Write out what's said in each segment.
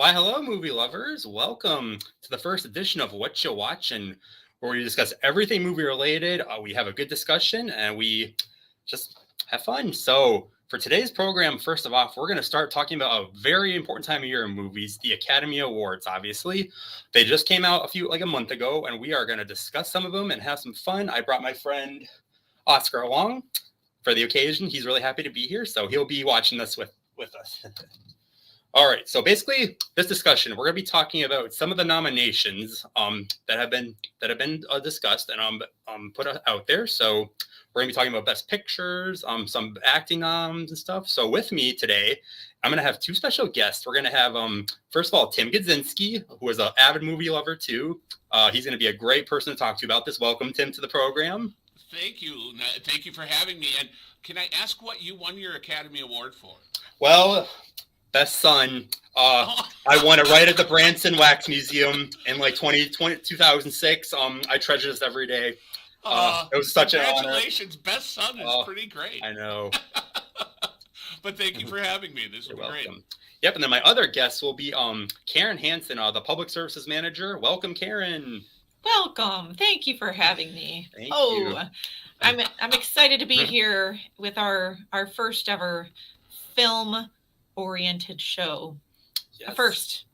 Why, hello, movie lovers. Welcome to the first edition of Whatcha Watching, where we discuss everything movie related. We have a good discussion and we just have fun. So, for today's program, first of all, we're going to start talking about a very important time of year in movies, the Academy Awards, obviously. They just came out a month ago, and we are going to discuss some of them and have some fun. I brought my friend Oscar along for the occasion. He's really happy to be here, so he'll be watching this with us. All right, so basically, this discussion, we're going to be talking about some of the nominations that have been discussed and put out there. So we're going to be talking about Best Pictures, some acting noms and stuff. So with me today, I'm going to have two special guests. We're going to have, first of all, Tim Gudzinski, who is an avid movie lover too. He's going to be a great person to talk to about this. Welcome, Tim, to the program. Thank you. Thank you for having me. And can I ask what you won your Academy Award for? Well, Best Son. I won it right at the Branson Wax Museum in 2006. I treasure this every day. It was such an honor. Congratulations. Best Son is pretty great. I know. But thank you for having me. This was great. Yep, and then my other guest will be Karen Hansen, the Public Services Manager. Welcome, Karen. Welcome. Thank you for having me. Thank you. I'm excited to be here with our first ever film oriented show. Yes. First.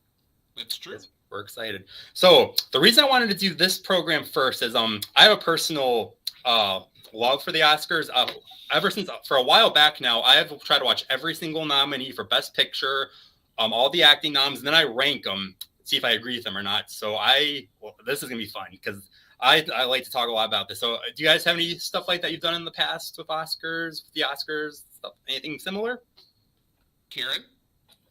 That's true. Yes, we're excited. So the reason I wanted to do this program first is I have a personal love for the Oscars. Ever since for a while back now, I have tried to watch every single nominee for Best Picture, all the acting noms, and then I rank them, see if I agree with them or not. So this is gonna be fun because I like to talk a lot about this. So do you guys have any stuff like that you've done in the past with the Oscars, stuff, anything similar? Karen,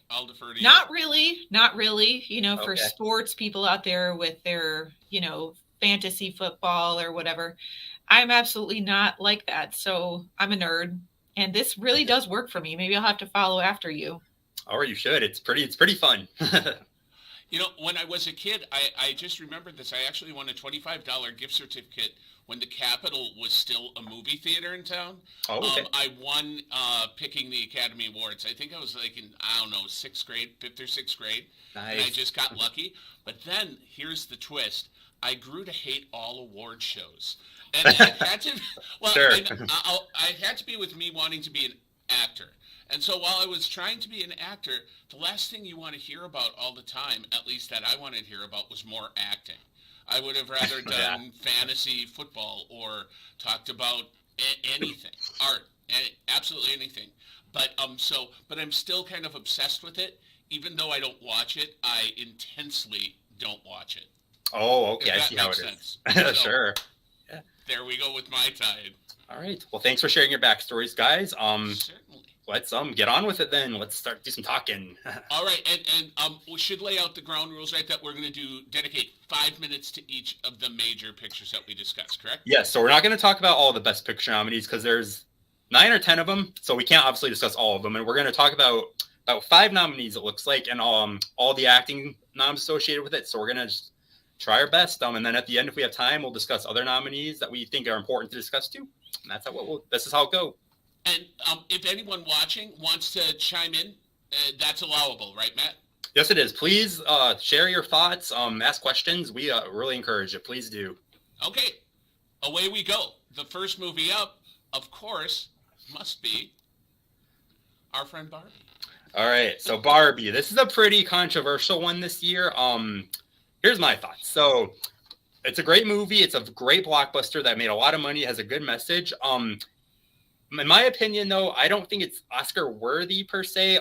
I'll defer to you. Not really. For sports people out there with their, fantasy football or whatever, I'm absolutely not like that. So I'm a nerd, and this really does work for me. Maybe I'll have to follow after you. Or you should. It's pretty fun. When I was a kid, I just remembered this. I actually won a $25 gift certificate when the Capitol was still a movie theater in town. Oh, okay. I won picking the Academy Awards. I think I was in, sixth grade, fifth or sixth grade. Nice. And I just got lucky. But then, here's the twist. I grew to hate all award shows. And it had to, Sure. I had to be with me wanting to be an actor. And so while I was trying to be an actor, the last thing you want to hear about all the time, at least that I wanted to hear about, was more acting. I would have rather done fantasy football or talked about anything, art, absolutely anything. But but I'm still kind of obsessed with it. Even though I don't watch it, I intensely don't watch it. Oh, okay. I see how it is. So, sure. Yeah. There we go with my tide. All right. Well, thanks for sharing your backstories, guys. Certainly. Let's do on with it then. Let's do some talking. All right, and we should lay out the ground rules, right? That we're going to dedicate 5 minutes to each of the major pictures that we discussed, correct? Yes. So we're not going to talk about all the Best Picture nominees because there's 9 or 10 of them, so we can't obviously discuss all of them. And we're going to talk about 5 nominees, it looks like, and all the acting noms associated with it. So we're going to just try our best. And then at the end, if we have time, we'll discuss other nominees that we think are important to discuss too. And that's this is how it goes. And if anyone watching wants to chime in, that's allowable, right, Matt? Yes, it is. Please share your thoughts, ask questions. We really encourage it. Please do. Okay, away we go. The first movie up, of course, must be our friend Barbie. All right, so Barbie. This is a pretty controversial one this year. Here's my thoughts. So it's a great movie. It's a great blockbuster that made a lot of money. It has a good message. In my opinion, though, I don't think it's Oscar worthy per se.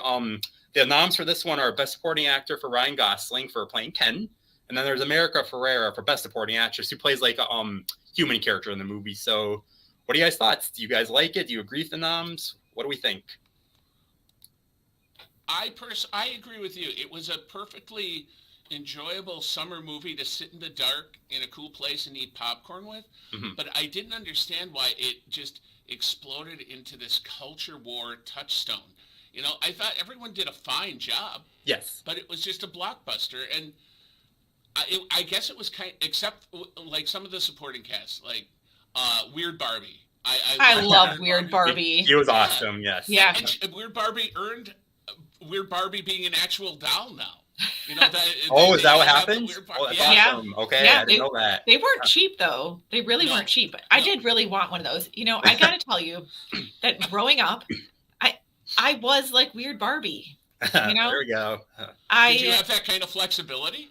The noms for this one are Best Supporting Actor for Ryan Gosling for playing Ken, and then there's America Ferrera for Best Supporting Actress who plays a human character in the movie. So, what are you guys' thoughts? Do you guys like it? Do you agree with the noms? What do we think? I agree with you. It was a perfectly enjoyable summer movie to sit in the dark in a cool place and eat popcorn with. Mm-hmm. But I didn't understand why it just exploded into this culture war touchstone. I thought everyone did a fine job. Yes. But it was just a blockbuster. And I guess it was except some of the supporting cast, Weird Barbie. I love Weird Barbie. He was awesome, yes. Yeah. And Weird Barbie earned Weird Barbie being an actual doll now. You know that. Oh, is that what all have the happened? weird part. Oh, that's Yeah. awesome. Okay, Yeah, I didn't know that. They weren't cheap though. They really weren't cheap. But I did really want one of those. You know, I got to tell you that growing up, I was like weird Barbie. You know, There we go. Did you have that kind of flexibility?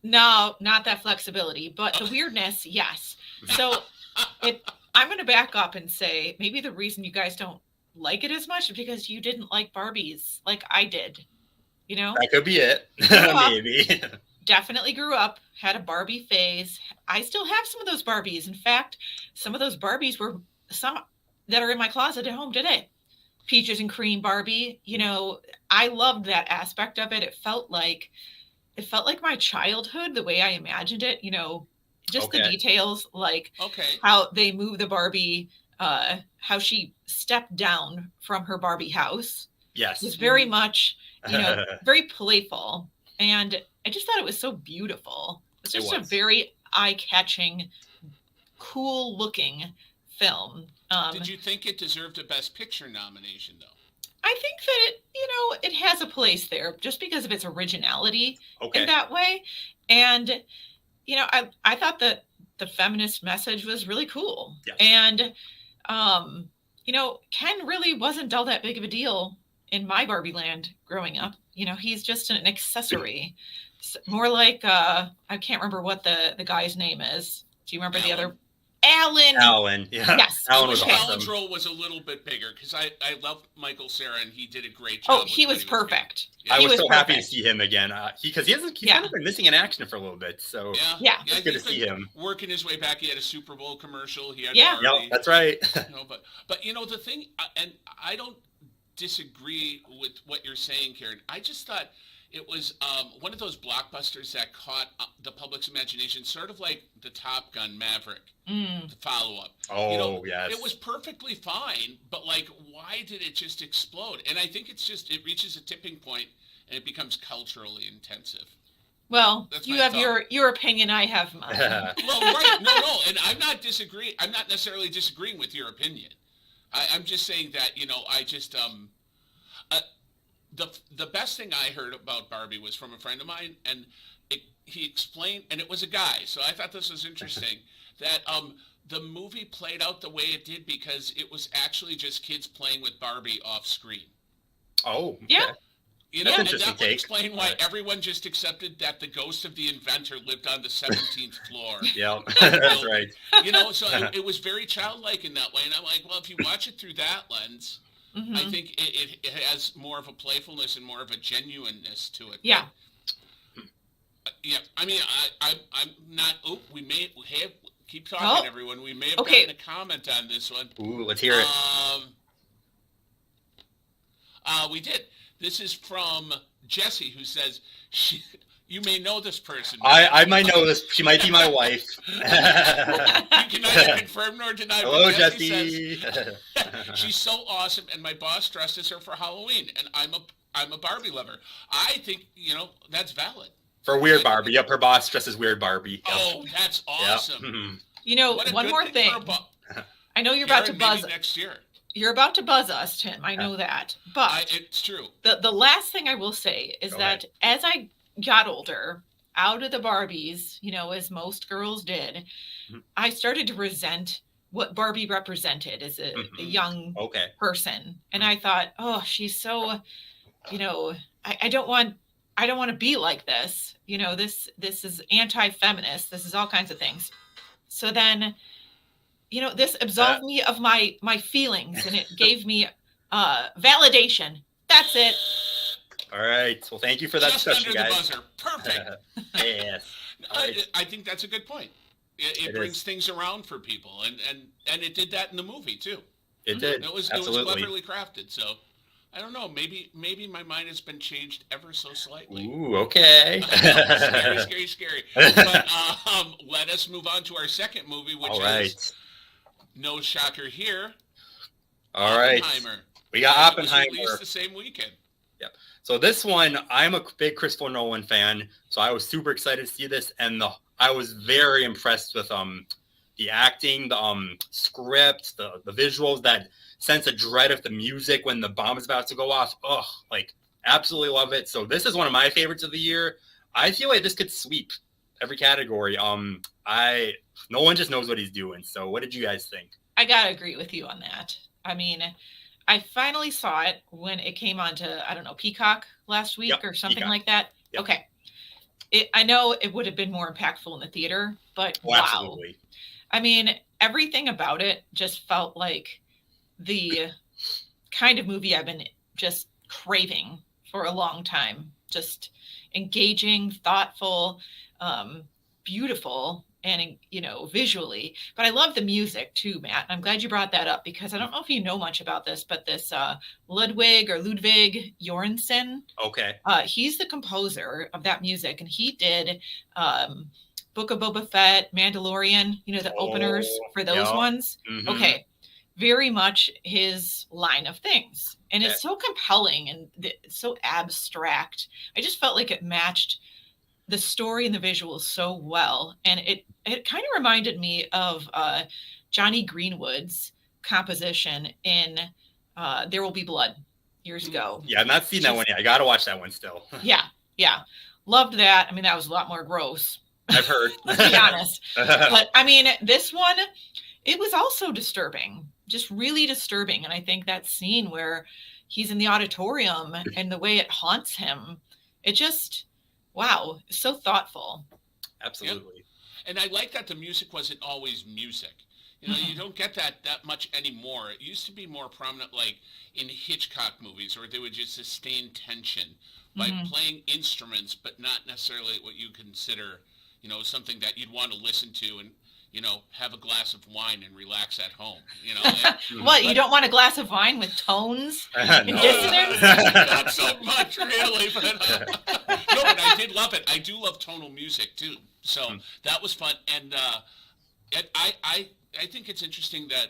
No, not that flexibility, but the weirdness, yes. So I'm going to back up and say maybe the reason you guys don't like it as much is because you didn't like Barbies like I did. You know, That could be it. up. Maybe. Definitely grew up, had a Barbie phase. I still have some of those Barbies. In fact, some of those Barbies were some that are in my closet at home today. Peaches and cream Barbie, you know, I loved that aspect of it. It felt like my childhood, the way I imagined it, you know, just the details, like how they move the Barbie, how she stepped down from her Barbie house. Yes. It was very much, you know, very playful. And I just thought it was so beautiful. It's just a very eye-catching, cool-looking film. Did you think it deserved a Best Picture nomination, though? I think that it has a place there just because of its originality in that way. And, you know, I thought that the feminist message was really cool. Yes. And, you know, Ken really wasn't all that big of a deal in my Barbie land growing up. You know, he's just an accessory. More like, I can't remember what the guy's name is. Do you remember the other? Alan. Yeah. Yes. Alan was awesome. Alan's role was a little bit bigger because I love Michael Cera and he did a great job. Oh, he was perfect. Yeah. I was so happy to see him again because he's kind of been missing in action for a little bit. So it's good to see him working his way back. He had a Super Bowl commercial. He had Yep, that's right. You know, but you know the thing, and I don't disagree with what you're saying, Karen. I just thought it was one of those blockbusters that caught the public's imagination, sort of like the Top Gun Maverick, the follow-up. Oh, you know, yes. It was perfectly fine, but like, why did it just explode? And I think it reaches a tipping point and it becomes culturally intensive. Well, you have your opinion, I have mine. Well, right. No. And I'm not necessarily disagreeing with your opinion. I'm just saying that, you know, I just, the best thing I heard about Barbie was from a friend of mine, and he explained, and it was a guy, so I thought this was interesting, that the movie played out the way it did because it was actually just kids playing with Barbie off screen. Oh, okay. Yeah. You know, and that would explain why everyone just accepted that the ghost of the inventor lived on the 17th floor. Yeah, that's right. You know, so it was very childlike in that way, and I'm like, well, if you watch it through that lens, I think it has more of a playfulness and more of a genuineness to it. Yeah. But, yeah. I mean, I'm not. Oh, we have. Keep talking, everyone. We may have gotten a comment on this one. Ooh, let's hear it. We did. This is from Jessie, who says you may know this person. I might know this. She might be my wife. You can neither confirm nor deny. Hello, Jessie. Says, she's so awesome, and my boss dresses her for Halloween, and I'm a Barbie lover. I think, you know, that's valid. For Weird Barbie. Yep, her boss dresses Weird Barbie. Yep. Oh, that's awesome. Yep. You know, one more thing. I know you're about to buzz next year. You're about to buzz us, Tim. I know that. But it's true. The last thing I will say is that as I got older, out of the Barbies, you know, as most girls did, I started to resent what Barbie represented as a young person. And I thought, oh, she's so, you know, I don't want to be like this. You know, this is anti-feminist. This is all kinds of things. So then, you know, this absolved me of my feelings, and it gave me validation. That's it. All right. Well, thank you for that discussion, guys. Just under the buzzer. Perfect. Yes. I think that's a good point. It brings things around for people, and it did that in the movie too. It did. It was cleverly crafted. So I don't know. Maybe my mind has been changed ever so slightly. Ooh, okay. Scary. But let us move on to our second movie, which is no shocker here. All right. We got Oppenheimer. It was released the same weekend. Yep. So this one, I'm a big Christopher Nolan fan, so I was super excited to see this, and I was very impressed with the acting, the script, the visuals, that sense of dread of the music when the bomb is about to go off. Oh, like absolutely love it. So this is one of my favorites of the year. I feel like this could sweep every category. No one just knows what he's doing. So what did you guys think? I gotta agree with you on that. I mean, I finally saw it when it came onto, I don't know, Peacock last week or something Peacock. like that. Yep. Okay. I know it would have been more impactful in the theater, but wow. Absolutely. I mean, everything about it just felt like the kind of movie I've been just craving for a long time. Just engaging, thoughtful, beautiful, and, you know, visually. But I love the music too, Matt. I'm glad you brought that up because I don't know if you know much about this, but this Ludwig Göransson. Okay. He's the composer of that music, and he did Book of Boba Fett, Mandalorian, you know, the openers for those ones. Mm-hmm. Okay. Very much his line of things. And it's so compelling and so abstract. I just felt like it matched the story and the visuals so well. And it kind of reminded me of Johnny Greenwood's composition in There Will Be Blood years ago. Yeah, I've not seen that one yet. I got to watch that one still. Yeah. Loved that. I mean, that was a lot more gross. I've heard. Let's be honest. But I mean, this one, it was also disturbing, just really disturbing. And I think that scene where he's in the auditorium and the way it haunts him, it just, wow, so thoughtful. Absolutely. Yep. And I like that the music wasn't always music. You know, you don't get that much anymore. It used to be more prominent, like in Hitchcock movies, where they would just sustain tension by playing instruments, but not necessarily what you consider, you know, something that you'd want to listen to and, you know, have a glass of wine and relax at home. You know, what, you don't want a glass of wine with tones and dissonance? Not so much, really. But no, but I did love it. I do love tonal music too, so that was fun. And I think it's interesting that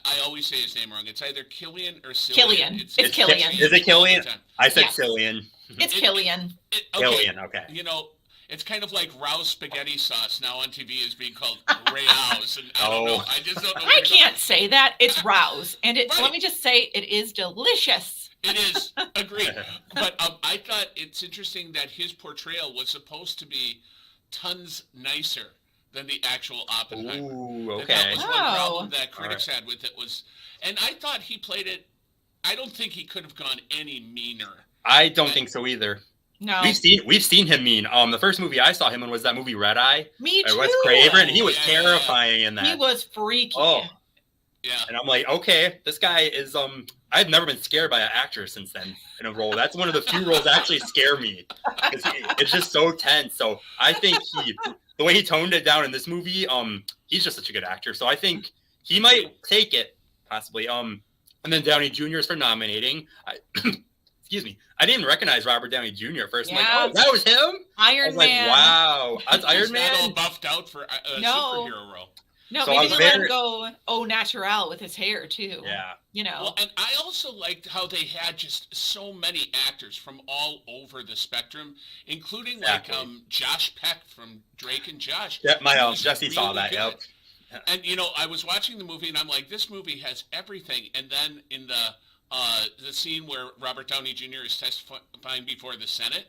I always say his name wrong. It's either Killian or Cillian. Killian. It's Killian. Is it Killian? I said Cillian. It's Killian. Killian, okay. You know, it's kind of like Rouse spaghetti sauce now on TV is being called Rouse, and I don't know. I just don't know. I can't say that. It's Rouse, and let me just say it is delicious. It is, agreed. But I thought it's interesting that his portrayal was supposed to be tons nicer than the actual Oppenheimer. Ooh, okay. That was one problem that critics had with it was, and I thought he played it. I don't think he could have gone any meaner. I don't think so either. No, we've seen him mean. The first movie I saw him in was that movie Red Eye. Me too. Wes Craven. He was terrifying in that. He was freaky. Oh, yeah. And I'm like, okay, this guy is. I've never been scared by an actor since then in a role. That's one of the few roles that actually scare me. It's just so tense. So I think the way he toned it down in this movie, he's just such a good actor. So I think he might take it possibly. And then Downey Jr. is for nominating. Excuse me. I didn't recognize Robert Downey Jr. at first. I'm like, oh, that was him? Iron Man. Like, wow. That's Iron Man? He's not all buffed out for a superhero role. No, so maybe they let him go au naturel with his hair, too. Yeah. You know. Well, and I also liked how they had just so many actors from all over the spectrum, including like Josh Peck from Drake and Josh. Yeah, my Jesse really saw that, yep. And, you know, I was watching the movie, and I'm like, this movie has everything. And then in the scene where Robert Downey Jr. is testifying before the Senate,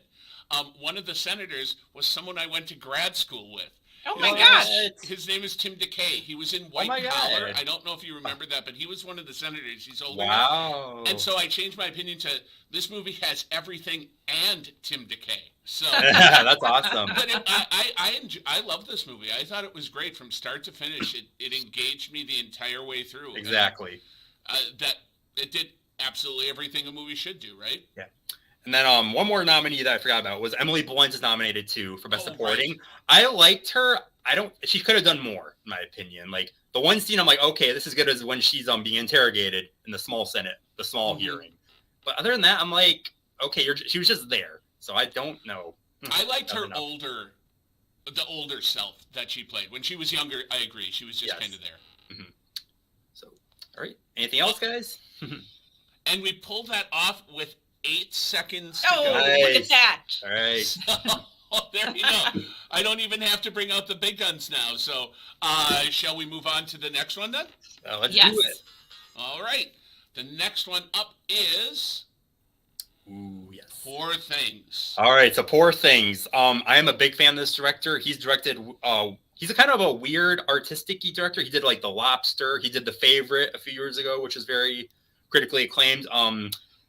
one of the senators was someone I went to grad school with. Oh my gosh! His name is Tim DeKay. He was in White Collar. I don't know if you remember that, but he was one of the senators. He's older. Wow! And so I changed my opinion to this movie has everything and Tim DeKay. So that's awesome. But I love this movie. I thought it was great from start to finish. It engaged me the entire way through. Exactly. That it did absolutely everything a movie should do, right? Yeah. And then one more nominee that I forgot about was Emily Blunt is nominated too for Best Supporting. Right. I liked her. She could have done more, in my opinion. Like the one scene, I'm like, okay, this is good as when she's being interrogated in the small Senate, the small hearing. But other than that, I'm like, okay, she was just there. So I don't know. I liked her the older self that she played. When she was younger, I agree. She was just kind of there. Mm-hmm. So, all right. Anything else, guys? And we pulled that off with 8 seconds to go. Nice. Look at that. All right. So, there you go. I don't even have to bring out the big guns now. So shall we move on to the next one then? Let's do it. All right. The next one up is... Ooh, yes. Poor Things. All right, so Poor Things. I am a big fan of this director. He's directed. He's a kind of a weird artistic-y director. He did like The Lobster. He did The Favorite a few years ago, which is very critically acclaimed.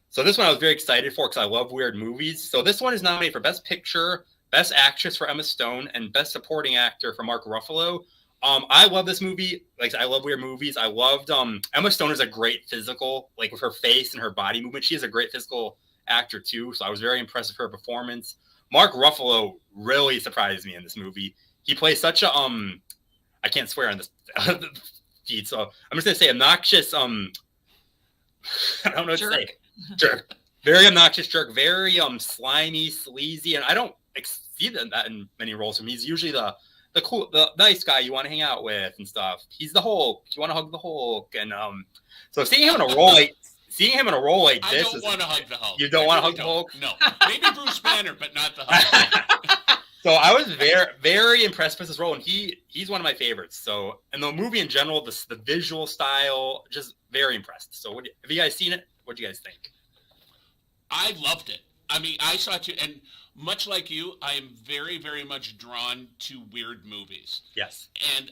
So this one I was very excited for because I love weird movies. So this one is nominated for Best Picture, Best Actress for Emma Stone, and Best Supporting Actor for Mark Ruffalo. I love this movie. Like, I love weird movies. I loved Emma Stone is a great physical, like with her face and her body movement. She is a great physical actor too. So I was very impressed with her performance. Mark Ruffalo really surprised me in this movie. He plays such a I can't swear on this feed, so I'm just gonna say obnoxious I don't know what to say. Jerk. Very obnoxious jerk, very slimy, sleazy, and I don't see that in many roles from him. He's usually the cool, the nice guy you want to hang out with and stuff. He's the Hulk. You want to hug the Hulk, and so seeing him in a role like I this, don't want to hug the Hulk. You don't want to hug the Hulk? No, maybe Bruce Banner, but not the Hulk. So I was very, very impressed with his role, and he's one of my favorites. So, and the movie in general, the visual style, just very impressed. So, have you guys seen it? What do you guys think? I loved it. I mean, I saw it too, and much like you, I am very, very much drawn to weird movies. Yes. And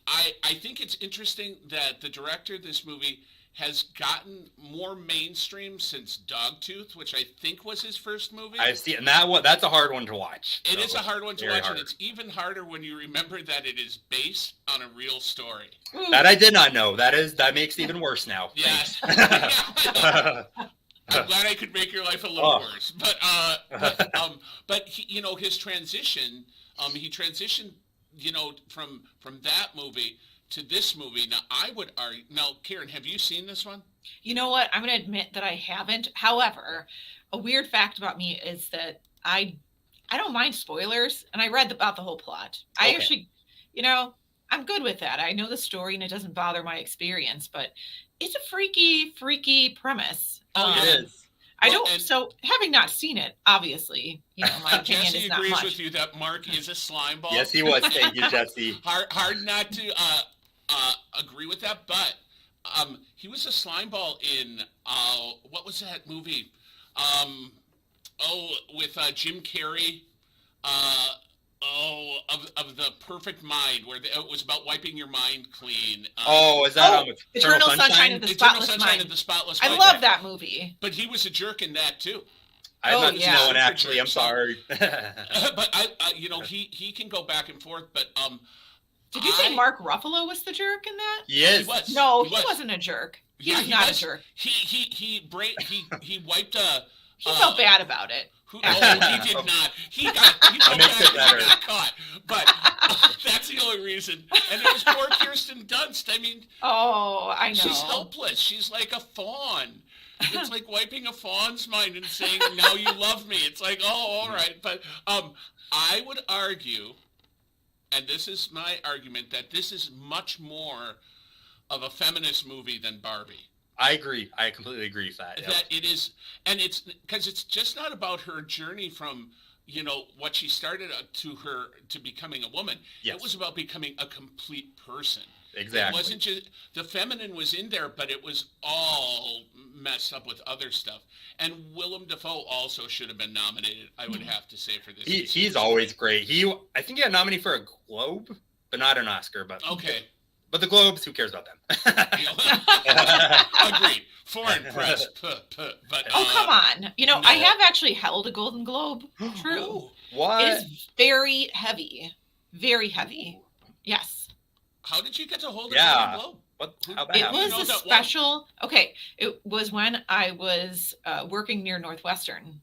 I think it's interesting that the director of this movie has gotten more mainstream since Dogtooth, which I think was his first movie. I've seen, and that's a hard one to watch. It is a hard one to watch, and it's even harder when you remember that it is based on a real story. That I did not know. That makes it even worse now. Yes. I'm glad I could make your life a little worse. But he, his transition, he transitioned, from that movie to this movie. Now, I would argue. Now, Karen, have you seen this one? You know what? I'm going to admit that I haven't. However, a weird fact about me is that I don't mind spoilers, and I read about the whole plot. Okay. I actually, I'm good with that. I know the story, and it doesn't bother my experience, but it's a freaky premise. It is. So having not seen it, obviously, my opinion is not much. Jesse agrees with you that Mark is a slime ball. Yes, he was. Thank you, Jesse. Hard not to agree with that, but he was a slime ball in what was that movie? With Jim Carrey. Of the Perfect Mind, where it was about wiping your mind clean. Is that Eternal Sunshine of the Spotless Mind? I love that movie. But he was a jerk in that too. I've not seen that one actually. I'm sorry. But he can go back and forth. But did you say Mark Ruffalo was the jerk in that? Yes. He was. No, he wasn't a jerk. He was not a jerk. He wiped a. He felt bad about it. He did not. He got caught. But that's the only reason. And it was poor Kirsten Dunst. I mean, I know. She's helpless. She's like a fawn. It's like wiping a fawn's mind and saying, "Now you love me." It's like, all right. But I would argue, and this is my argument, that this is much more of a feminist movie than Barbie. I agree. I completely agree with that. That it is, and it's because it's just not about her journey from, what she started to becoming a woman. Yes. It was about becoming a complete person. Exactly. It wasn't just, the feminine was in there, but it was all messed up with other stuff. And Willem Dafoe also should have been nominated, I would have to say, for this. He's always great. I think he got nominated for a Globe, but not an Oscar. But okay. But the Globes, who cares about them? Agreed. Foreign press. But, come on. No. I have actually held a Golden Globe. True. What? It's very heavy. Very heavy. Yes. How did you get to hold a Golden Globe? It was a special. Okay. It was when I was working near Northwestern.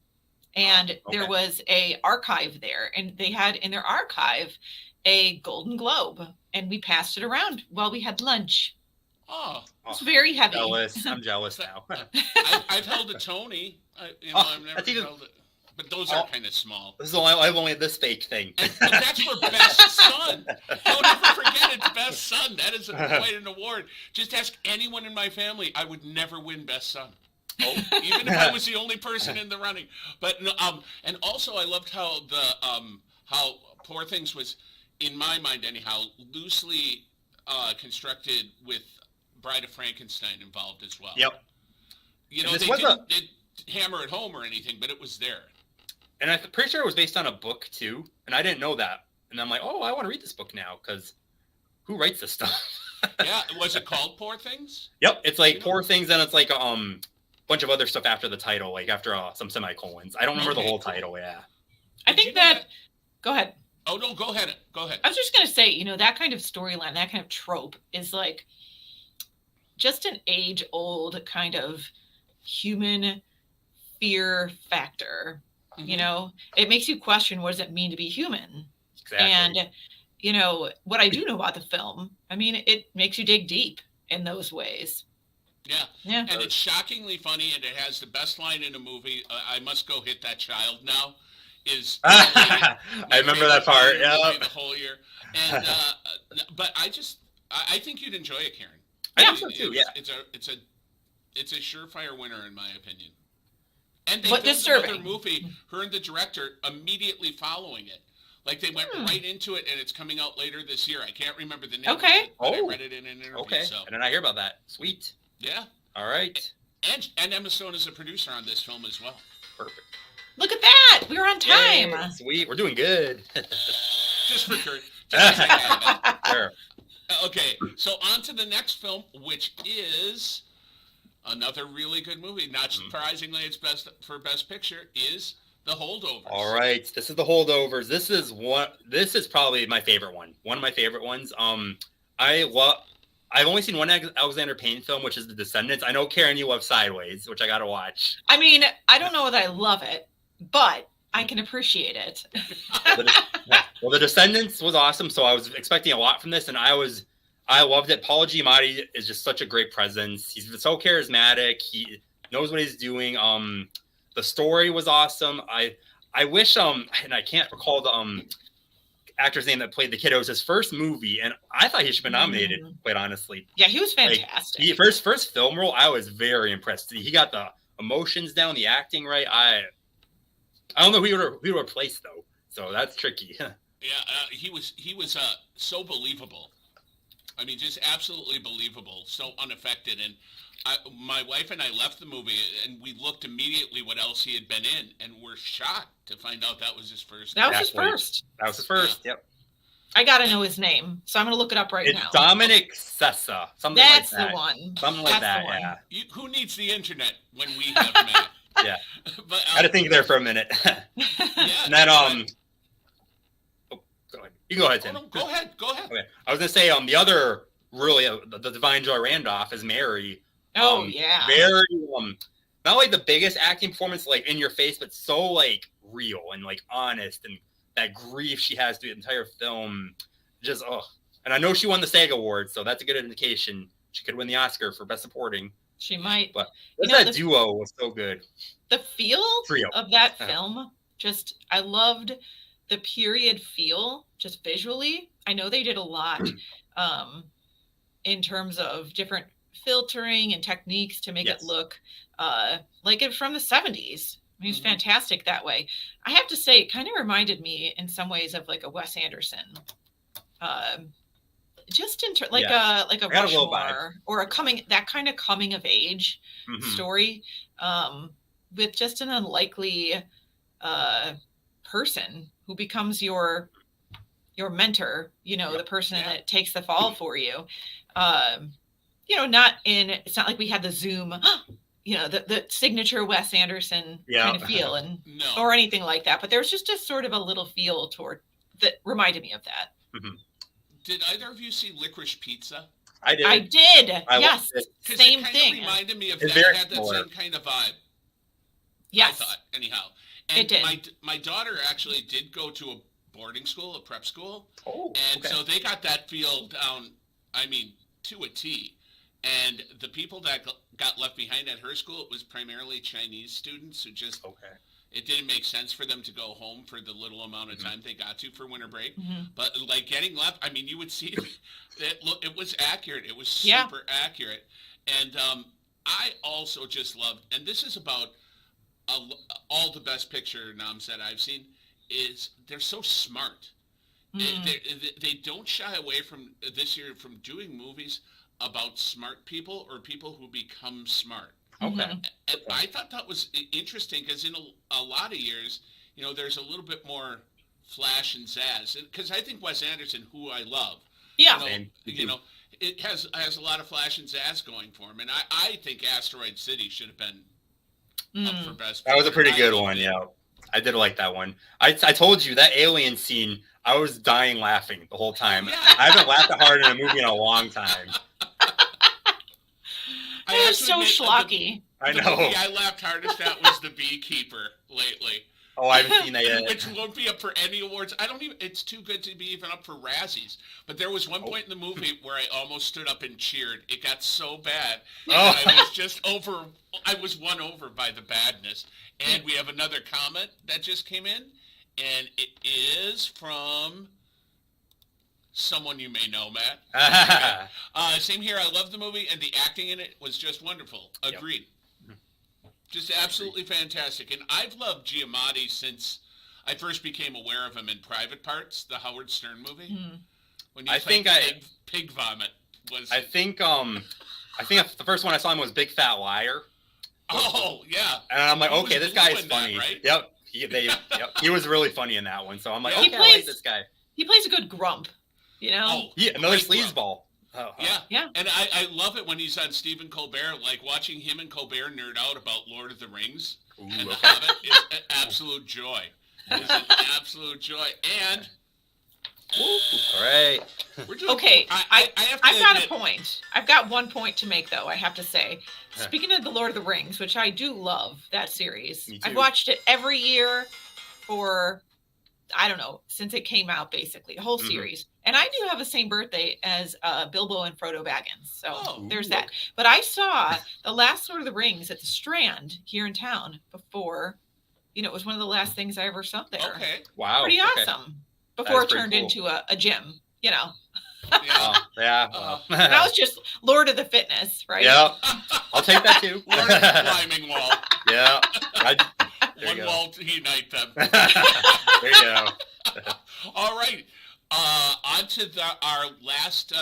And there was a archive there. And they had in their archive a Golden Globe. And we passed it around while we had lunch. It's very heavy. I'm jealous now. I've held a Tony. I've never held it. But those are kind of small. I've only had this fake thing. And that's for Best Son. Don't ever forget it's Best Son. That is quite an award. Just ask anyone in my family. I would never win Best Son. Even if I was the only person in the running. But and also I loved how how Poor Things was, in my mind anyhow, loosely constructed with Bride of Frankenstein involved as well. Yep. They hammer it home or anything, but it was there. And I'm pretty sure it was based on a book too, and I didn't know that. And I'm like, oh, I want to read this book now because who writes this stuff? Yeah, was it called Poor Things? Yep, it's like Poor Things, and it's like bunch of other stuff after the title, like after some semicolons. I don't remember the whole title. Yeah, I think that. Go ahead. Oh no, go ahead. Go ahead. I was just gonna say, that kind of storyline, that kind of trope is like just an age-old kind of human fear factor. Mm-hmm. It makes you question, what does it mean to be human? Exactly. And what I do know about the film, I mean, it makes you dig deep in those ways. Yeah. And it's shockingly funny, and it has the best line in the movie. I must go hit that child now. I remember that part. Yeah. The whole year. And but I think you'd enjoy it, Karen. I think so too. Yeah. It's a surefire winner in my opinion. And they filmed another movie, her and the director, immediately following it. Like they went right into it, and it's coming out later this year. I can't remember the name. Okay. Of it, but I read it in an interview. Okay. So. And then I hear about that. Sweet. Yeah. All right. And Emma Stone is a producer on this film as well. Perfect. Look at that. We were on time. Yay, sweet. We're doing good. Just for Kurt. Sure. Okay. So on to the next film, which is another really good movie. Not surprisingly, it's best picture is The Holdovers. All right. This is The Holdovers. This is probably my favorite one. One of my favorite ones. I've only seen one Alexander Payne film, which is The Descendants. I know, Karen, you love Sideways, which I got to watch. I mean, I don't know that I love it, but I can appreciate it. Well, The Descendants was awesome, so I was expecting a lot from this, and I loved it. Paul Giamatti is just such a great presence. He's so charismatic. He knows what he's doing. The story was awesome. I wish and I can't recall the actor's name that played the kid. It was his first movie, and I thought he should have been nominated, quite honestly. Yeah, he was fantastic. First film role, I was very impressed. He got the emotions down, the acting right. I don't know who he would replace though, so that's tricky. Yeah, he was so believable. I mean, just absolutely believable, so unaffected. And my wife and I left the movie, and we looked immediately what else he had been in, and we're shocked to find out that was his first. That was his first. That was his first. Yeah. Yep. I gotta know his name, so I'm gonna look it up now. It's Dominic Sessa. Something That's like that. The one. Something like that. Yeah. Who needs the internet when we have Matt? Yeah. But I had to think there for a minute. Yeah. And then you can go ahead, Tim. No, go ahead. Okay. I was gonna say the other really the Divine Joy Randolph is Mary. Oh yeah. Very not like the biggest acting performance like in your face, but so like real and like honest, and that grief she has through the entire film. Just and I know she won the SAG award, so that's a good indication she could win the Oscar for best supporting. She might. But that duo was so good. The feel of that film, I loved the period feel, just visually. I know they did a lot in terms of different filtering and techniques to make it look like it from the 70s. I mean, it was fantastic that way. I have to say, it kind of reminded me in some ways of like a Wes Anderson. Just in like a Rushmore or that kind of coming of age story with just an unlikely person who becomes your mentor, the person that takes the fall for you. It's not like we had the Zoom, the signature Wes Anderson kind of feel or anything like that. But there was just a sort of a little feel that reminded me of that. Mm-hmm. Did either of you see Licorice Pizza? I did. Yes. Same thing. It reminded me of that. It had that same kind of vibe. Yes. I thought, anyhow. And it did. My daughter actually did go to a boarding school, a prep school. Oh, and so they got that feel down, to a T. And the people that got left behind at her school, it was primarily Chinese students who just... Okay. It didn't make sense for them to go home for the little amount of time they got to for winter break. But like getting left, you would see it was accurate. It was super accurate. And I also just loved, and this is about all the best picture noms that I've seen, is they're so smart. They don't shy away from this year from doing movies about smart people or people who become smart. Okay. Mhm. And I thought that was interesting because in a lot of years, there's a little bit more flash and zazz. Because I think Wes Anderson, who I love, you Yeah. know, Same. Me you too. know, it has a lot of flash and zazz going for him. And I think Asteroid City should have been up for Mm. Best That was a Picture. pretty I good loved one. it. Yeah, I did like that one. I told you that alien scene. I was dying laughing the whole time. Yeah. I haven't laughed that hard in a movie in a long time. I It have was to so admit, schlocky. I the know. movie I laughed hardest at was The Beekeeper lately. Oh, I haven't seen that yet. Which won't be up for any awards. I don't even. It's too good to be even up for Razzies. But there was one point in the movie where I almost stood up and cheered. It got so bad, Oh. and I was just over. I was won over by the badness. And we have another comment that just came in, and it is from someone you may know, Matt. Same here. I love the movie, and the acting in it was just wonderful. Agreed. Just absolutely fantastic. And I've loved Giamatti since I first became aware of him in Private Parts, the Howard Stern movie. Mm. When I played think pig vomit was. I think the first one I saw him was Big Fat Liar. Oh yeah. And I'm like, He okay, was this guy's blue in that, funny. right? Yep. He was really funny in that one. So I'm like, Yeah. He okay, I like plays- this guy. He plays a good grump, you know? Oh Yeah, another great grump. sleazeball. Oh, Yeah. And I love it when he's on Stephen Colbert, like watching him and Colbert nerd out about Lord of the Rings Ooh, and The okay. Hobbit is an absolute joy. It's an absolute joy. And All right. we're doing Okay, I have to I've got a admit, point. I've got one point to make, though, I have to say. Huh. Speaking of The Lord of the Rings, which I do love that series, Me I've too. watched it every year for, I don't know, since it came out, basically, the whole Mhm. series. And I do have the same birthday as Bilbo and Frodo Baggins. So Oh, there's ooh, that. But I saw the last Lord of the Rings at the Strand here in town before, it was one of the last things I ever saw there. Okay. Wow. Pretty okay. awesome. Before it pretty turned cool. into a gym, Yeah. Oh, yeah. Uh, Well. That was just Lord of the Fitness, right? Yeah. I'll take that too. Lord of the climbing wall. Yeah. There One you go. wall to unite them. There you go. All right. On to our last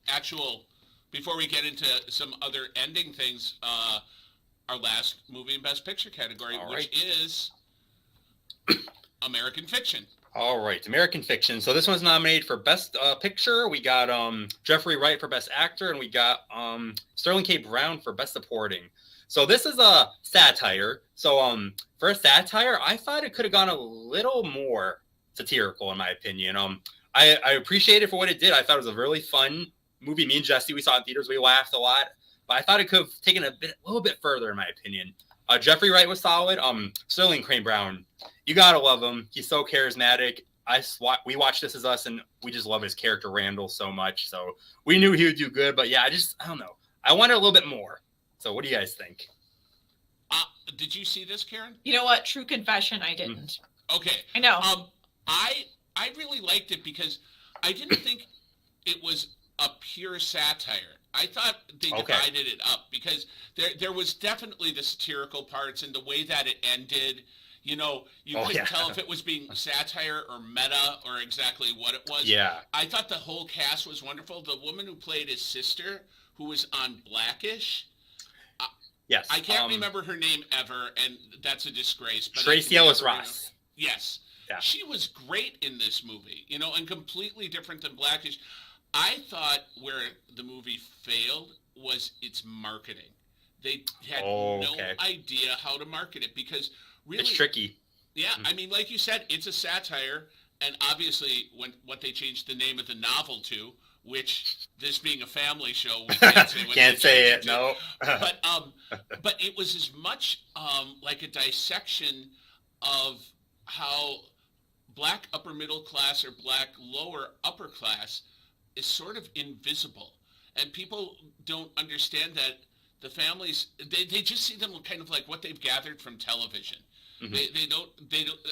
actual, before we get into some other ending things, our last movie in Best Picture category, All which right. is American Fiction. All right, American Fiction. So this one's nominated for Best Picture. We got Jeffrey Wright for Best Actor, and we got Sterling K. Brown for Best Supporting. So this is a satire. So for a satire, I thought it could have gone a little more satirical, in my opinion. I appreciate it for what it did. I thought it was a really fun movie. Me and Jesse, we saw it in theaters. We laughed a lot, but I thought it could have taken a little bit further, in my opinion. Jeffrey Wright was solid. Sterling K. Brown, you gotta love him. He's so charismatic. We watched This Is Us, and we just love his character Randall so much. So we knew he would do good, but yeah, I don't know. I wanted a little bit more. So what do you guys think? Did you see this, Karen? You know what? True confession, I didn't. Okay. I know. I really liked it because I didn't think it was a pure satire. I thought they Okay. divided it up because there was definitely the satirical parts and the way that it ended. You couldn't tell if it was being satire or meta or exactly what it was. Yeah. I thought the whole cast was wonderful. The woman who played his sister, who was on Blackish, Yes. I can't remember her name ever, and that's a disgrace. But Tracy I can Ellis never Ross. Yes. Yeah. She was great in this movie, and completely different than Blackish. I thought where the movie failed was its marketing. They had no idea how to market it because really It's tricky. Yeah, I mean, like you said, it's a satire, and obviously what they changed the name of the novel to, which this being a family show, we can't say what Can't they say changed it, no. but it was as much like a dissection of how black upper middle class or black lower upper class is sort of invisible, and people don't understand that the families they just see them kind of like what they've gathered from television. Mhm. They don't.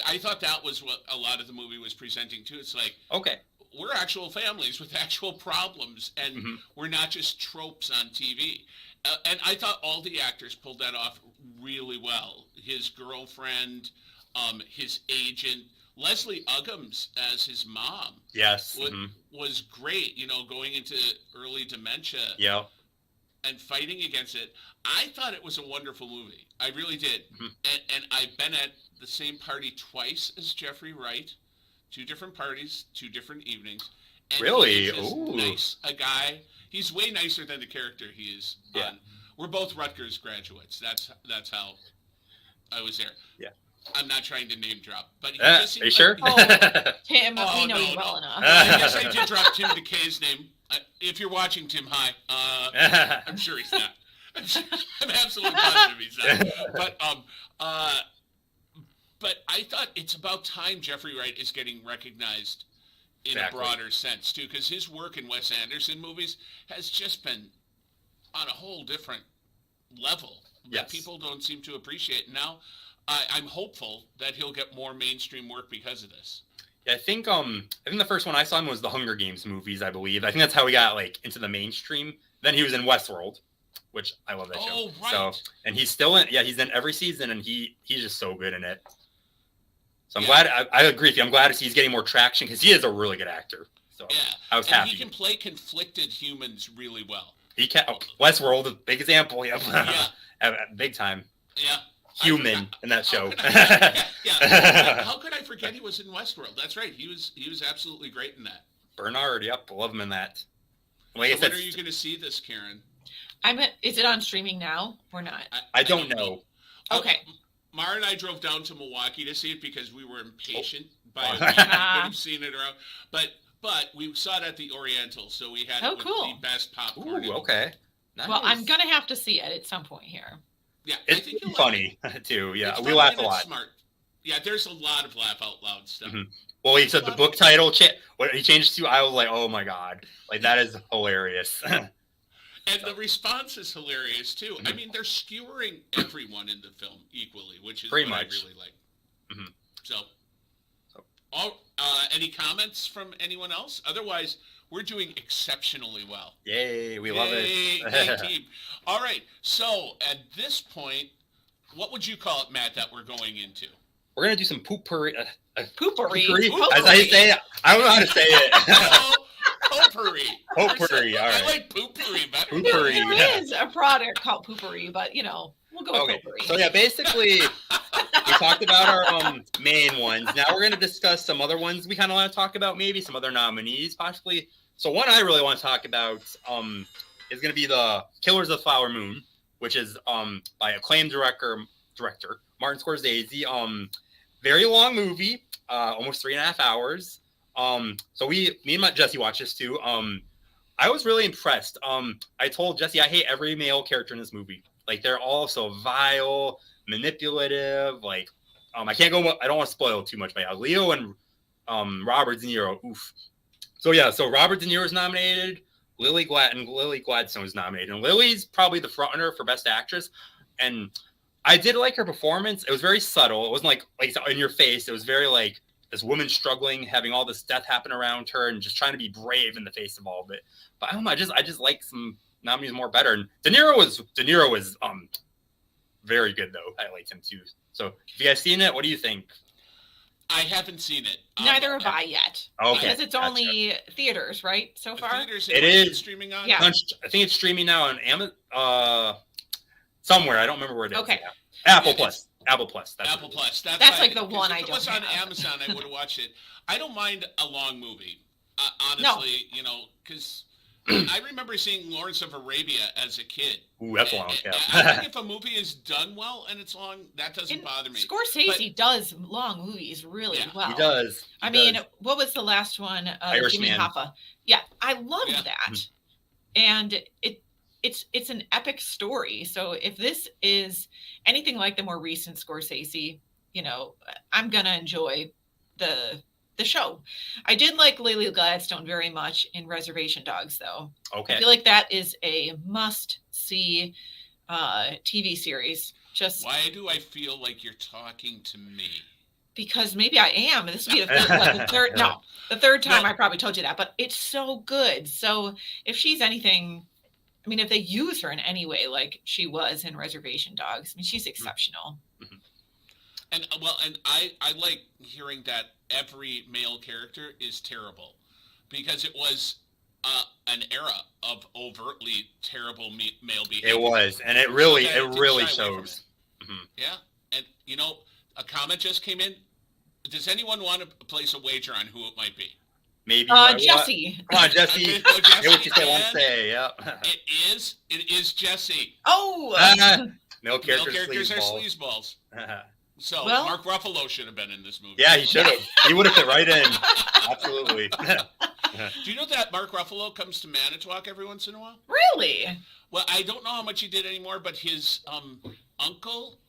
I thought that was what a lot of the movie was presenting too. It's like Okay. we're actual families with actual problems, and we're not just tropes on TV. And I thought all the actors pulled that off really well. His girlfriend, his agent, Leslie Uggams as his mom Yes. was great. Going into early dementia. Yeah. and fighting against it. I thought it was a wonderful movie. I really did. Mhm. And I've been at the same party twice as Jeffrey Wright. 2 different parties, 2 different evenings. And Really? he is as Ooh. nice a guy. He's way nicer than the character he is Yeah. on. We're both Rutgers graduates. That's how I was there. Yeah. I'm not trying to name drop, but he Are just you seemed sure? Oh, Tim, Oh, we know no, you well no. enough. I guess I did drop Tim DeKay's name. If you're watching, Tim, hi. I'm sure he's not. I'm absolutely positive he's not. But I thought it's about time Jeffrey Wright is getting recognized in Exactly. a broader sense too, because his work in Wes Anderson movies has just been on a whole different level that Yes. people don't seem to appreciate. Now, I'm hopeful that he'll get more mainstream work because of this. Yeah, I think the first one I saw him was the Hunger Games movies, I believe. I think that's how he got like into the mainstream. Then he was in Westworld, which I love that show. Oh, right. So, and he's still in. Yeah, he's in every season, and he's just so good in it. So I'm Yeah. glad. I agree with you. I'm glad to see he's getting more traction because he is a really good actor. So Yeah, I was and happy. he can play conflicted humans really well. He can. Westworld, a big example. Yep. Yeah. Big time. Yeah. Human in that show. How could I forget he was in Westworld? That's right. He was absolutely great in that. Bernard. Yep. Love him in that. Like So I said, when are you going to see this, Karen? Is it on streaming now or not? I don't know. Okay. Mara and I drove down to Milwaukee to see it because we were impatient by Oh. it. We could have seen it around. But we saw it at the Oriental, so we had it with cool. the best popcorn. Ooh, okay. Nice. Well, I'm gonna have to see it at some point here. Yeah, I It's think you'll funny too. Yeah, It's we funny laugh and a it's lot. Smart. Yeah, there's a lot of laugh out loud stuff. Mhm. Well, he said the book title. What he changed to, I was like, oh my god, like that is hilarious. And the response is hilarious too. I mean, they're skewering everyone in the film equally, which is Pretty what much. I really like. Mhm. So, any comments from anyone else? Otherwise, we're doing exceptionally well. Yay, we love it. Yay, team. All right. So at this point, what would you call it, Matt, that we're going into? We're gonna do some poopery. Poopery. As I say it, I don't know how to say it. Potpourri. Potpourri, all I right. like potpourri better. Potpourri. There is a product called Poopery, but we'll go with Okay, Poopery. so yeah, basically, we talked about our main ones. Now we're gonna discuss some other ones we kind of want to talk about, maybe some other nominees, possibly. So one I really want to talk about is gonna be the Killers of the Flower Moon, which is by acclaimed director Martin Scorsese. Very long movie, almost 3.5 hours. So me and Jesse watched this too. I was really impressed. I told Jesse I hate every male character in this movie. Like they're all so vile, manipulative. Like I can't go. I don't want to spoil too much. But yeah, Leo and Robert De Niro. Oof. So yeah, so Robert De Niro is nominated. Lily Gladstone is nominated, and Lily's probably the frontrunner for Best Actress. And I did like her performance. It was very subtle. It wasn't like in your face. It was very like this woman struggling, having all this death happen around her, and just trying to be brave in the face of all of it. But I don't know. I just like some nominees more better. And De Niro was very good though. I liked him too. So have you guys seen it? What do you think? I haven't seen it. Neither have I yet. Okay, Because it's gotcha. only theaters, right? So far. Theaters, It is is. streaming on. Yeah. I think it's streaming now on Amazon. Somewhere. I don't remember where it is. Okay. Yeah. Apple Yeah, Plus. Apple Plus. That's Apple Plus. That's why- like the 'cause one if I it was don't on have. Amazon, I would have watched it. I don't mind a long movie, honestly. Because I remember seeing Lawrence of Arabia as a kid. Ooh, that's long. And Yeah. I think if a movie is done well and it's long, that doesn't And bother me. Scorsese does long movies really Yeah. well. He does. I mean, what was the last one? Jimmy Irishman. Hoffa. Yeah, I loved Yeah. that. And it's an epic story. So if this is anything like the more recent Scorsese, I'm gonna enjoy the show. I did like Lily Gladstone very much in Reservation Dogs, though. I Okay. feel like that is a must-see TV series. Just Why do I feel like you're talking to me? because maybe I am. This would be the third time I probably told you that, but it's so good. So if she's anything, I mean, if they use her in any way like she was in Reservation Dogs, I mean, she's exceptional. And I like hearing that every male character is terrible, because it was an era of overtly terrible male behavior. It was, and it So really that it did really shy away from shows. it. Mhm. Yeah, and a comment just came in. Does anyone want to place a wager on who it might be? Maybe Jesse. Come on, Jesse. Okay, so Jesse, Say what you say. Want to and say? Yeah. It is Jesse. Oh, Male Male characters, characters are sleazeballs. sleazeballs. So Well- Mark Ruffalo should have been in this movie. Yeah, he should have. He would have fit right in. Absolutely. Do you know that Mark Ruffalo comes to Manitowoc every once in a while? really? Well, I don't know how much he did anymore, but his uncle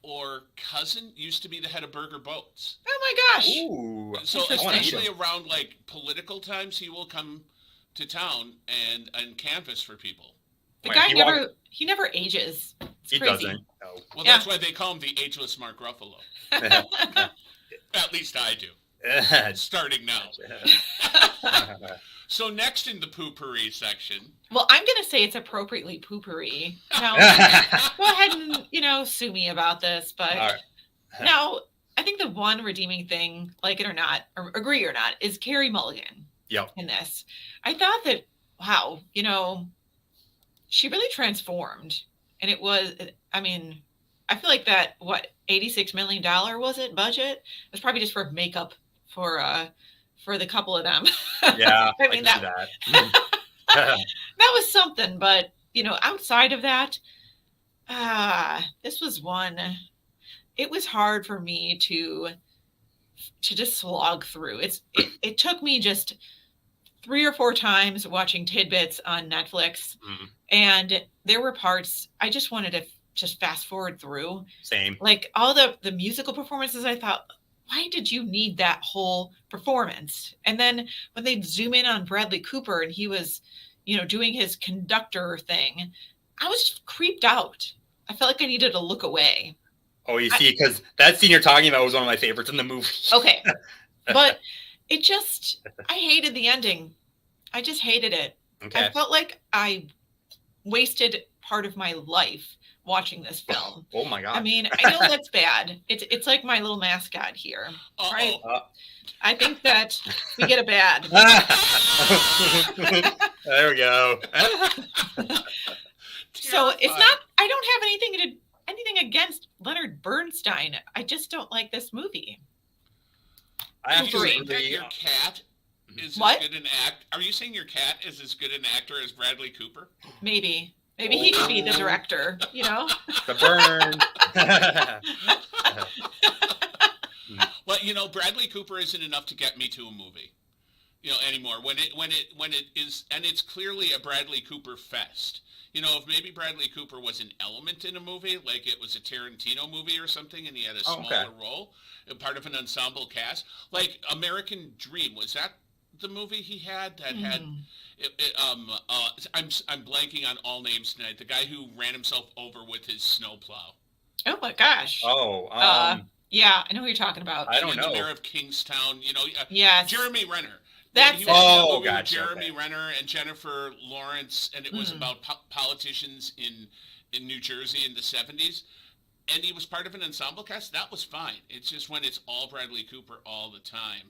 or cousin used to be the head of Burger Boats. Oh my gosh. Ooh. So Interesting. especially around like political times, he will come to town and canvass for people. The Wait, guy he never ages. It's He crazy. doesn't. No. Well, Yeah. that's why they call him the ageless Mark Ruffalo. At least I do. Starting now. So next in the poopery section. Well, I'm going to say it's appropriately poopery. Now, go ahead and, sue me about this. But All right. now, I think the one redeeming thing, like it or not, or agree or not, is Carrie Mulligan Yep. in this. I thought that, wow, she really transformed. And it was, I mean, I feel like that, $86 million was it, budget? It was probably just for makeup for the couple of them. Yeah. I mean, can see that. that was something, but outside of that, this was one. It was hard for me to just slog through. It took me just 3 or 4 times watching tidbits on Netflix, and there were parts I just wanted to just fast forward through. Same. Like all the musical performances, I thought, why did you need that whole performance? And then when they zoom in on Bradley Cooper and he was, doing his conductor thing, I was just creeped out. I felt like I needed to look away. Oh, you see, because that scene you're talking about was one of my favorites in the movie. Okay. But I hated the ending. I just hated it. Okay. I felt like I wasted part of my life watching this film. Oh my God. I mean, I know that's bad. It's like my little mascot here, right? I think that we get a bad. There we go. So it's not. I don't have anything against Leonard Bernstein. I just don't like this movie. I Are you saying actually that your cat is What? as good an act? Are you saying your cat is as good an actor as Bradley Cooper? Maybe he could be the director. the burn. Well, Bradley Cooper isn't enough to get me to a movie, anymore. When it is, and it's clearly a Bradley Cooper fest. If maybe Bradley Cooper was an element in a movie, like it was a Tarantino movie or something, and he had a smaller role, part of an ensemble cast, like American Dream. Was that the movie he had that had? I'm blanking on all names tonight. The guy who ran himself over with his snowplow. Oh my gosh. Oh. Yeah, I know who you're talking about. I don't know. The mayor of Kingstown. Yes. Jeremy Renner. That's He it. was in that movie with Gotcha. Jeremy Renner and Jennifer Lawrence, and it was about politicians in New Jersey in the 70s. And he was part of an ensemble cast. That was fine. It's just when it's all Bradley Cooper all the time.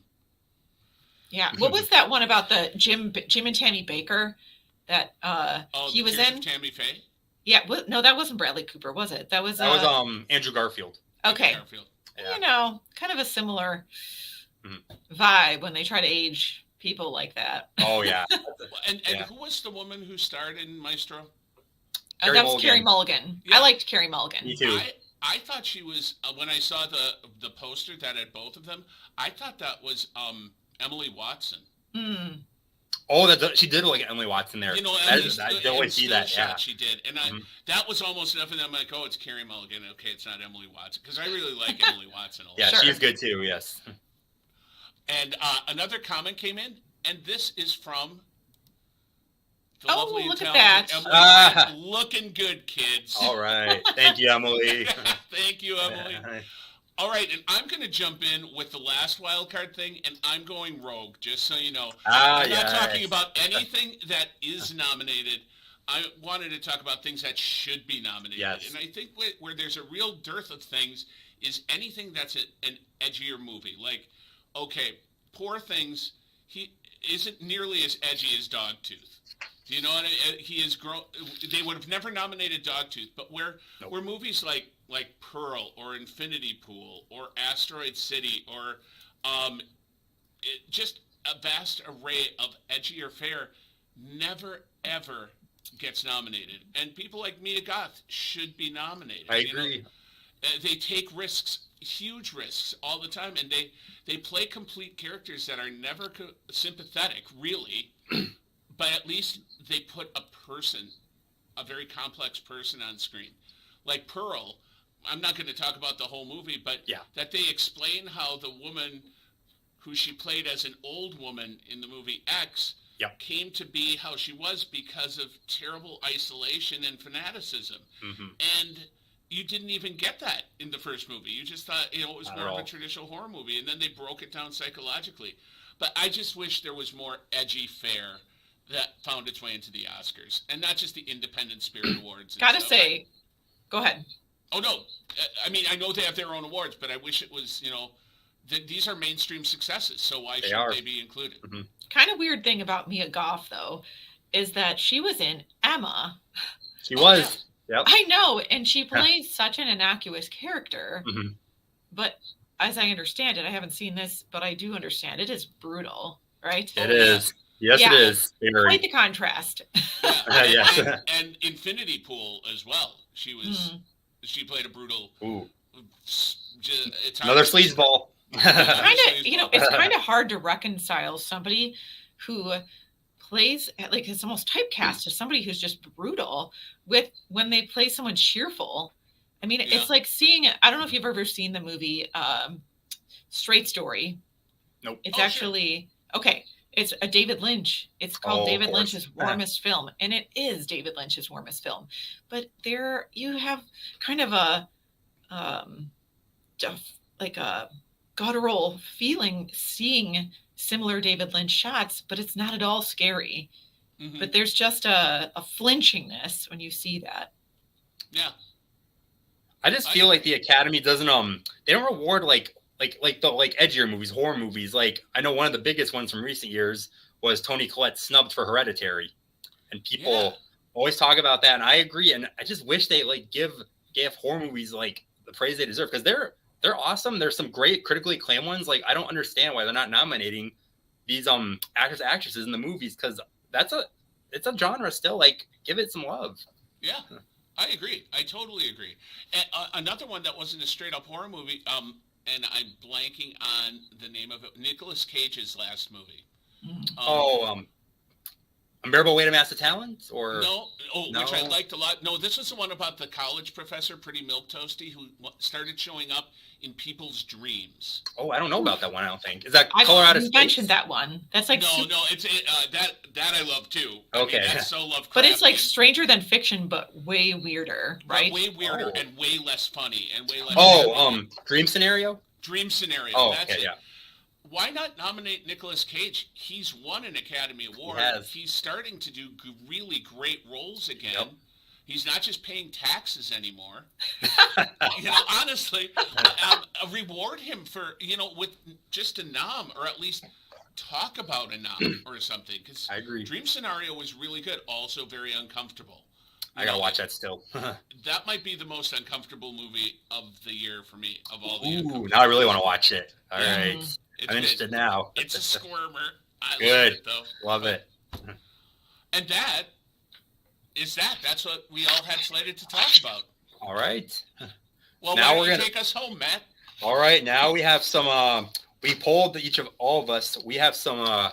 Yeah. What was that one about the Jim and Tammy Baker that he was in? Tammy Faye? Yeah. No, that wasn't Bradley Cooper, was it? That was Andrew Garfield. Okay. Garfield. Yeah. Kind of a similar vibe when they try to age people like that. Oh yeah. And who was the woman who starred in Maestro? That was Carrie Mulligan. Yeah. I liked Carrie Mulligan. Me too. I thought she was when I saw the poster that had both of them. I thought that was Emily Watson. Oh, she did look like Emily Watson there. I definitely see that. Shot Yeah. She did, and that was almost enough. And I'm like, oh, it's Carrie Mulligan. Okay, it's not Emily Watson because I really like Emily Watson a lot. Yeah, Sure. she's good too. Yes. And another comment came in, and this is from the Oh, lovely and look at talented that. Emily. Looking good, kids. All right. Thank you, Emily. Thank you, Emily. All right, and I'm going to jump in with the last wild card thing, and I'm going rogue, just so you know. I'm not talking about anything that is nominated. I wanted to talk about things that should be nominated. Yes. And I think where there's a real dearth of things is anything that's an edgier movie. Like, okay, Poor Things, isn't nearly as edgy as Dogtooth. Do you know what he is? They would have never nominated Dogtooth, but where movies like Pearl or Infinity Pool or Asteroid City or just a vast array of edgier fare never ever gets nominated, and people like Mia Goth should be nominated. I agree. They take risks, huge risks, all the time, and they play complete characters that are never sympathetic, really, but at least they put a very complex person on screen. Like Pearl, I'm not going to talk about the whole movie, but that they explain how the woman who she played as an old woman in the movie X came to be how she was because of terrible isolation and fanaticism. Mm-hmm. And you didn't even get that in the first movie. You just thought, it was more of a traditional horror movie, and then they broke it down psychologically. But I just wish there was more edgy fare that found its way into the Oscars, and not just the Independent Spirit Awards. Gotta say, go ahead. Oh, no. I mean, I know they have their own awards, but I wish it was, these are mainstream successes, so why shouldn't they be included? Mm-hmm. Kind of weird thing about Mia Goth, though, is that she was in Emma. She was. Yep. I know, and she plays such an innocuous character. Mm-hmm. But as I understand it, I haven't seen this, but I do understand it is brutal, right? It is. Yes, it is. Quite the contrast. Yes. And Infinity Pool as well. She was. She played a brutal. Ooh. It's another sleazeball. It's kind of hard to reconcile somebody who plays it's almost typecast as somebody who's just brutal with when they play someone cheerful. I mean, it's like seeing. I don't know if you've ever seen the movie Straight Story. Nope. It's actually okay. It's a David Lynch. It's called David Lynch's warmest film, and it is David Lynch's warmest film. But there you have kind of a guttural feeling seeing similar David Lynch shots, but it's not at all scary. Mm-hmm. But there's just a flinchingness when you see that. Yeah. I just feel like the Academy doesn't they don't reward like edgier movies, horror movies. Like I know one of the biggest ones from recent years was Toni Collette snubbed for Hereditary, and people always talk about that, and I agree. And I just wish they give horror movies like the praise they deserve, because they're awesome. There's some great critically acclaimed ones. Like I don't understand why they're not nominating these actresses in the movies, because it's a genre still. Like give it some love. Yeah. I agree. I totally agree. And another one that wasn't a straight up horror movie, and I'm blanking on the name of it, Nicolas Cage's last movie. Unbearable Weight of Massive Talent? Or no, which I liked a lot. No, this was the one about the college professor, Pretty Milquetoasty, who started showing up in people's dreams. Oh, I don't know about that one. I don't think. Is that Color Out of Space? You mentioned that one. That's like no. It's that I love too. Okay, I mean, that's so Lovecraftian. But it's like Stranger Than Fiction, but way weirder, right? Way weirder and way less funny and way less. Dream Scenario. Dream Scenario. Oh, that's okay, it. yeah. Why not nominate Nicolas Cage? He's won an Academy Award. He's starting to do really great roles again. Yep. He's not just paying taxes anymore. Honestly, reward him for, with just a nom, or at least talk about a nom or something. Because I agree. Dream Scenario was really good, also very uncomfortable. I gotta watch that still. That might be the most uncomfortable movie of the year for me, of all the. Ooh, now I really want to watch it. All right. I'm interested now. It's a squirmer. I good. Love it, though. Love it. And that's what we all had slated to talk about. All right. Well, now we're gonna take us home, Matt. All right. Now we have some. We polled all of us. We have some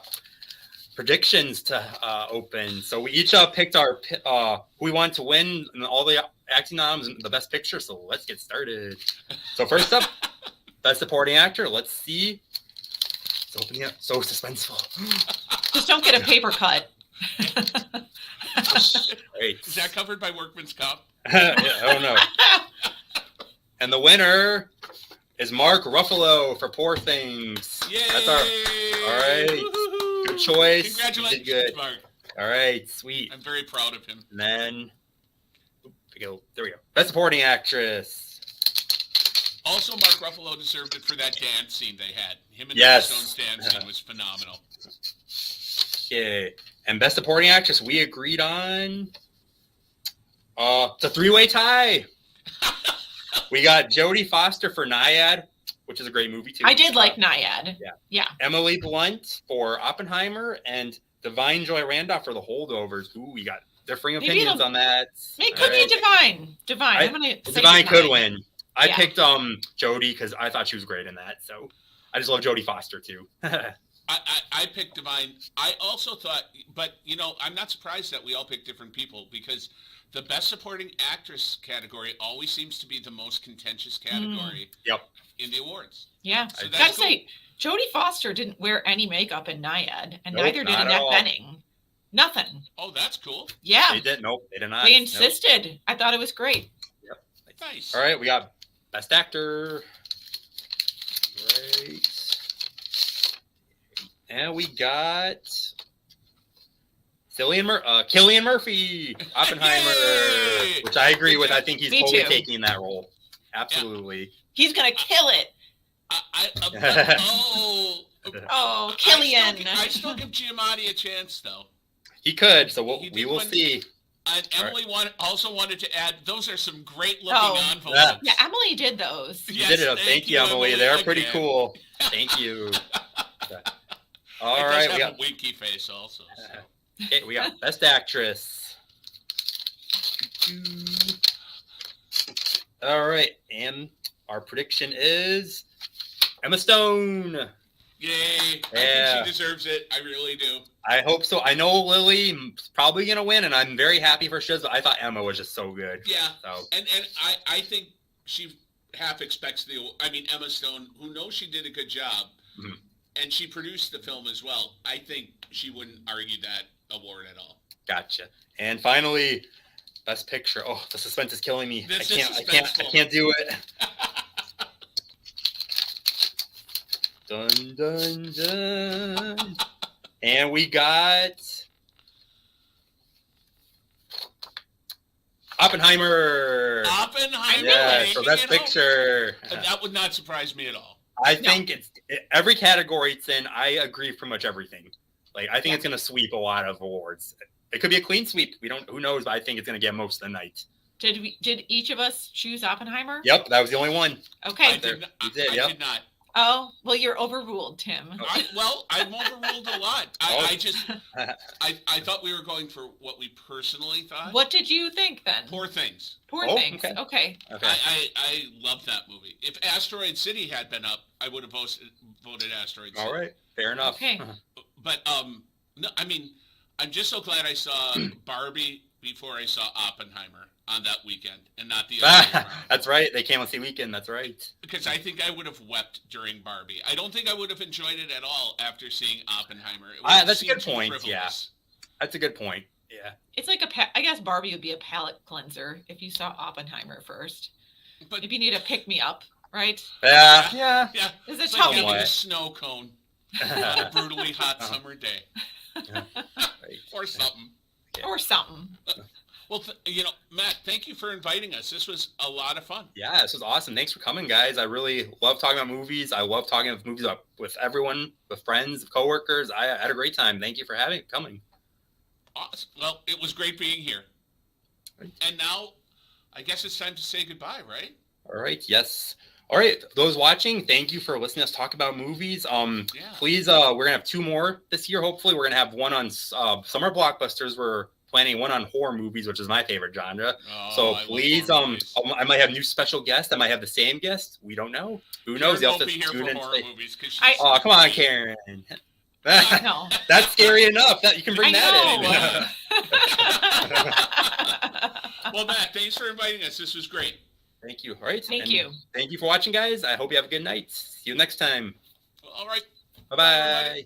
predictions to open. So we each picked our who we want to win and all the acting noms and the best picture. So let's get started. So first up, best supporting actor. Let's see. It's opening up. So suspenseful. Just don't get a paper cut. Great. Is that covered by Workman's Comp? Yeah, I don't know. And the winner is Mark Ruffalo for Poor Things. Yay! That's all right. Woo-hoo-hoo. Good choice. Congratulations, you did good. Mark. All right, sweet. I'm very proud of him. And then, there we go. Best supporting actress. Also, Mark Ruffalo deserved it for that dance scene they had. Him and yes. Stone's dance scene was phenomenal. Okay. And Best Supporting Actress, we agreed on. It's a three-way tie. We got Jodie Foster for Nyad, which is a great movie too. I did like Nyad. Yeah. Emily Blunt for Oppenheimer and Divine Joy Randolph for The Holdovers. Ooh, we got differing opinions on that. It could be Divine. I'm gonna say Divine could win. I Yeah. picked Jodie because I thought she was great in that. So I just love Jodie Foster too. I picked Divine. I also thought, but I'm not surprised that we all picked different people because the Best Supporting Actress category always seems to be the most contentious category. Yep. In the awards. Yeah. So Gotta say, Jodie Foster didn't wear any makeup in Nyad, and Nope, neither did not at Annette all. Bening. Nothing. Oh, that's cool. Yeah. They did. Nope, they did not. They Nope. insisted. I thought it was great. Nice. All right, we got Best Actor. Great. And we got Cillian Murphy, Oppenheimer, Yay! which I agree with. I think he's Me totally too. taking that role. Absolutely. He's gonna kill it. Oh, Killian. I still give Giamatti a chance, though. He could, so He did we will win. see. And Emily also wanted to add, those are some great looking Oh. envelopes. Yeah, Emily did those. You did it. Thank you, Emily. They're pretty again. cool. Thank you. All It right, does we have got a winky face also. So. okay, we got Best Actress. All right, and our prediction is Emma Stone. Yay. I Yeah. think she deserves it. I really do. I hope so. I know Lily's probably gonna win, and I'm very happy for Shiz, but I thought Emma was just so good. Yeah. So And I think she half expects Emma Stone, who knows she did a good job, Mhm. and she produced the film as well. I think she wouldn't argue that award at all. gotcha. And finally, Best Picture. Oh, the suspense is killing me. This I is suspenseful. can't do it. Dun dun dun. And we got Oppenheimer. Oppenheimer. Yeah, making so Best it home. Picture. That would not surprise me at all. I think every category it's in. I agree pretty much everything. Like I think it's gonna sweep a lot of awards. It could be a clean sweep. We don't. Who knows? But I think it's gonna get most of the night. Did each of us choose Oppenheimer? Yep, that was the only one. Okay. I did not. You did, I yep. did not. Oh, well, you're overruled, Tim. I'm overruled a lot. Oh. I thought we were going for what we personally thought. What did you think then? Poor Things. Poor Oh, Things. okay. Okay. Okay. I love that movie. If Asteroid City had been up, I would have voted Asteroid City. All right. Fair enough. Okay. But no, I mean, I'm just so glad I saw Barbie before I saw Oppenheimer on that weekend, and not the other way around. That's right. They came on the weekend. That's right. Because I think I would have wept during Barbie. I don't think I would have enjoyed it at all after seeing Oppenheimer. It would have That's a seemed good too point. frivolous. Yeah. That's a good point. Yeah. It's like I guess Barbie would be a palate cleanser if you saw Oppenheimer first. But If you need a pick me up, right? Yeah. yeah, It's a it's tough like having one. a snow cone on a brutally hot summer day, Right. or something. Or something. Well, Matt, thank you for inviting us. This was a lot of fun. Yeah, this was awesome. Thanks for coming, guys. I really love talking about movies. I love talking about movies with everyone, with friends, coworkers. I had a great time. Thank you for coming. Awesome. Well, it was great being here. Right. And now, I guess it's time to say goodbye, right? All right. Yes. All right. Those watching, thank you for listening to us talk about movies. Please, we're gonna have 2 more this year. Hopefully, we're gonna have one on summer blockbusters. We're planning one on horror movies, which is my favorite genre. Oh, So I love please, horror movies. I might have new special guests. I might have the same guest. We don't know. Who knows? Karen You'll won't have be to here tune for in. horror movies because she's Oh, come on, Karen. I know. That's scary enough. That you can bring I that in. Well, Matt, thanks for inviting us. This was great. Thank you. All right. Thank And you. Thank you for watching, guys. I hope you have a good night. See you next time. All right. Bye-bye.